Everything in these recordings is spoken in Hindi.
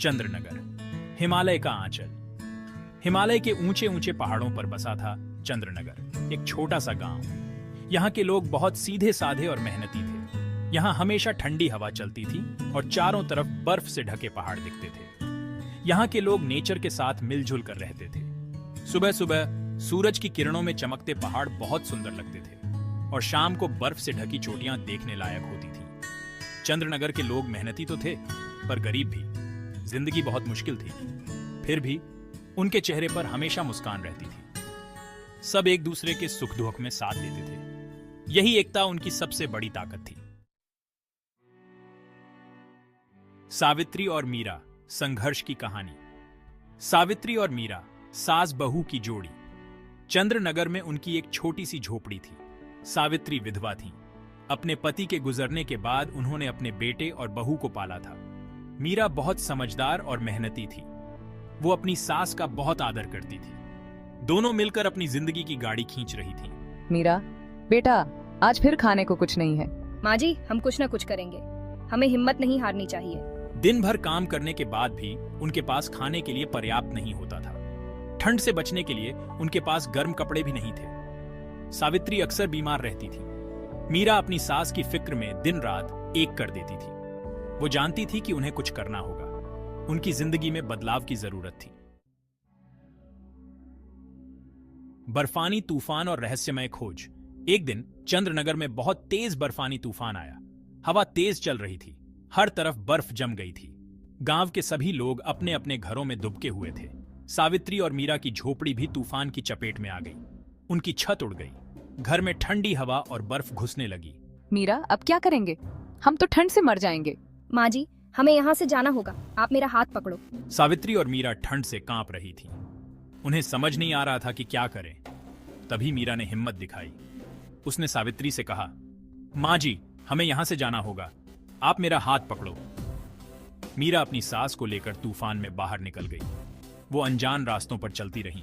चंद्रनगर, हिमालय का आंचल। हिमालय के ऊंचे ऊंचे पहाड़ों पर बसा था चंद्रनगर, एक छोटा सा गांव। यहाँ के लोग बहुत सीधे साधे और मेहनती थे। यहाँ हमेशा ठंडी हवा चलती थी और चारों तरफ बर्फ से ढके पहाड़ दिखते थे। यहाँ के लोग नेचर के साथ मिलजुल कर रहते थे। सुबह सुबह सूरज की किरणों में चमकते पहाड़ बहुत सुंदर लगते थे और शाम को बर्फ से ढकी चोटियां देखने लायक होती थी। चंद्रनगर के लोग मेहनती तो थे, पर गरीब भी। जिंदगी बहुत मुश्किल थी, फिर भी उनके चेहरे पर हमेशा मुस्कान रहती थी। सब एक दूसरे के सुख दुख में साथ देते थे। यही एकता उनकी सबसे बड़ी ताकत थी। सावित्री और मीरा, संघर्ष की कहानी। सावित्री और मीरा, सास बहू की जोड़ी। चंद्रनगर में उनकी एक छोटी सी झोपड़ी थी। सावित्री विधवा थी। अपने पति के गुजरने के बाद उन्होंने अपने बेटे और बहू को पाला था। मीरा बहुत समझदार और मेहनती थी। वो अपनी सास का बहुत आदर करती थी। दोनों मिलकर अपनी जिंदगी की गाड़ी खींच रही थी। मीरा, बेटा, आज फिर खाने को कुछ नहीं है। माँ जी, हम कुछ न कुछ करेंगे। हमें हिम्मत नहीं हारनी चाहिए। दिन भर काम करने के बाद भी उनके पास खाने के लिए पर्याप्त नहीं होता था। ठंड से बचने के लिए उनके पास गर्म कपड़े भी नहीं थे। सावित्री अक्सर बीमार रहती थी। मीरा अपनी सास की फिक्र में दिन रात एक कर देती थी। वो जानती थी कि उन्हें कुछ करना होगा। उनकी जिंदगी में बदलाव की जरूरत थी। बर्फानी तूफान और रहस्यमय खोज। एक दिन चंद्रनगर में बहुत तेज बर्फानी तूफान आया। हवा तेज चल रही थी। हर तरफ बर्फ जम गई थी। गांव के सभी लोग अपने अपने घरों में दुबके हुए थे। सावित्री और मीरा की झोपड़ी भी तूफान की चपेट में आ गई। उनकी छत उड़ गई। घर में ठंडी हवा और बर्फ घुसने लगी। मीरा, अब क्या करेंगे? हम तो ठंड से मर जाएंगे। माँ जी, हमें यहाँ से जाना होगा। आप मेरा हाथ पकड़ो। सावित्री और मीरा ठंड से कांप रही थी। उन्हें समझ नहीं आ रहा था कि क्या करें। तभी मीरा ने हिम्मत दिखाई। उसने सावित्री से कहा, माँ जी, हमें यहाँ से जाना होगा। आप मेरा हाथ पकड़ो। मीरा अपनी सास को लेकर तूफान में बाहर निकल गई। वो अनजान रास्तों पर चलती रहीं।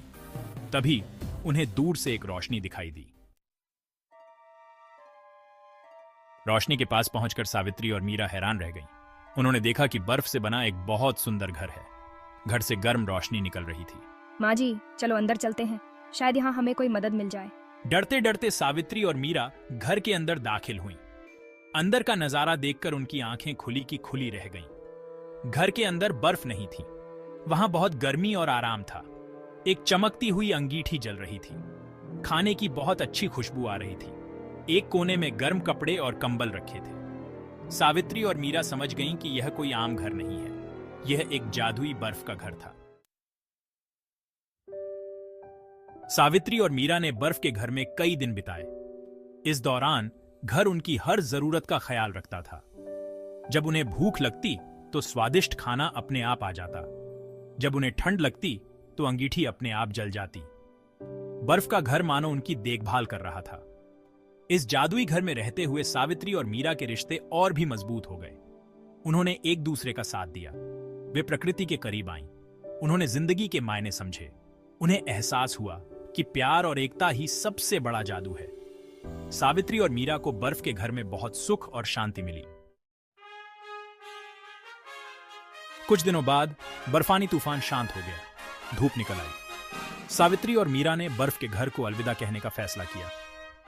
तभी उन्हें दूर से एक रोशनी दिखाई दी। रोशनी के पास पहुंचकर सावित्री और मीरा हैरान रह गईं। उन्होंने देखा कि बर्फ से बना एक बहुत सुंदर घर है। घर से गर्म रोशनी निकल रही थी। माँ जी, चलो अंदर चलते हैं। शायद यहाँ हमें कोई मदद मिल जाए। डरते डरते सावित्री और मीरा घर के अंदर दाखिल हुईं। अंदर का नजारा देखकर उनकी आंखें खुली की खुली रह गईं। घर के अंदर बर्फ नहीं थी। वहां बहुत गर्मी और आराम था। एक चमकती हुई अंगीठी जल रही थी। खाने की बहुत अच्छी खुशबू आ रही थी। एक कोने में गर्म कपड़े और कंबल रखे थे। सावित्री और मीरा समझ गईं कि यह कोई आम घर नहीं है। यह एक जादुई बर्फ का घर था। सावित्री और मीरा ने बर्फ के घर में कई दिन बिताए। इस दौरान घर उनकी हर जरूरत का ख्याल रखता था। जब उन्हें भूख लगती तो स्वादिष्ट खाना अपने आप आ जाता। जब उन्हें ठंड लगती तो अंगीठी अपने आप जल जाती। बर्फ का घर मानो उनकी देखभाल कर रहा था। इस जादुई घर में रहते हुए सावित्री और मीरा के रिश्ते और भी मजबूत हो गए। उन्होंने एक दूसरे का साथ दिया। वे प्रकृति के करीब आईं। उन्होंने जिंदगी के मायने समझे। उन्हें एहसास हुआ कि प्यार और एकता ही सबसे बड़ा जादू है। सावित्री और मीरा को बर्फ के घर में बहुत सुख और शांति मिली। कुछ दिनों बाद बर्फानी तूफान शांत हो गया। धूप निकल आई। सावित्री और मीरा ने बर्फ के घर को अलविदा कहने का फैसला किया।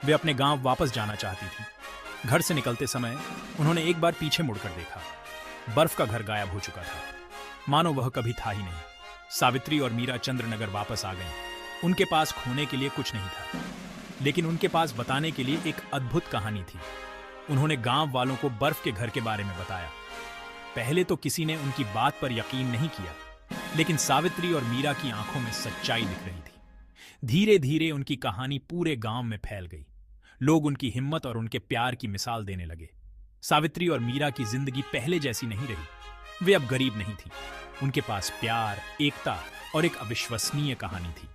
वे अपने गांव वापस जाना चाहती थी। घर से निकलते समय उन्होंने एक बार पीछे मुड़कर देखा। बर्फ का घर गायब हो चुका था, मानो वह कभी था ही नहीं। सावित्री और मीरा चंद्रनगर वापस आ गईं। उनके पास खोने के लिए कुछ नहीं था, लेकिन उनके पास बताने के लिए एक अद्भुत कहानी थी। उन्होंने गांव वालों को बर्फ के घर के बारे में बताया। पहले तो किसी ने उनकी बात पर यकीन नहीं किया, लेकिन सावित्री और मीरा की आंखों में सच्चाई दिख रही थी। धीरे धीरे उनकी कहानी पूरे गांव में फैल गई। लोग उनकी हिम्मत और उनके प्यार की मिसाल देने लगे। सावित्री और मीरा की जिंदगी पहले जैसी नहीं रही। वे अब गरीब नहीं थी। उनके पास प्यार, एकता और एक अविश्वसनीय कहानी थी।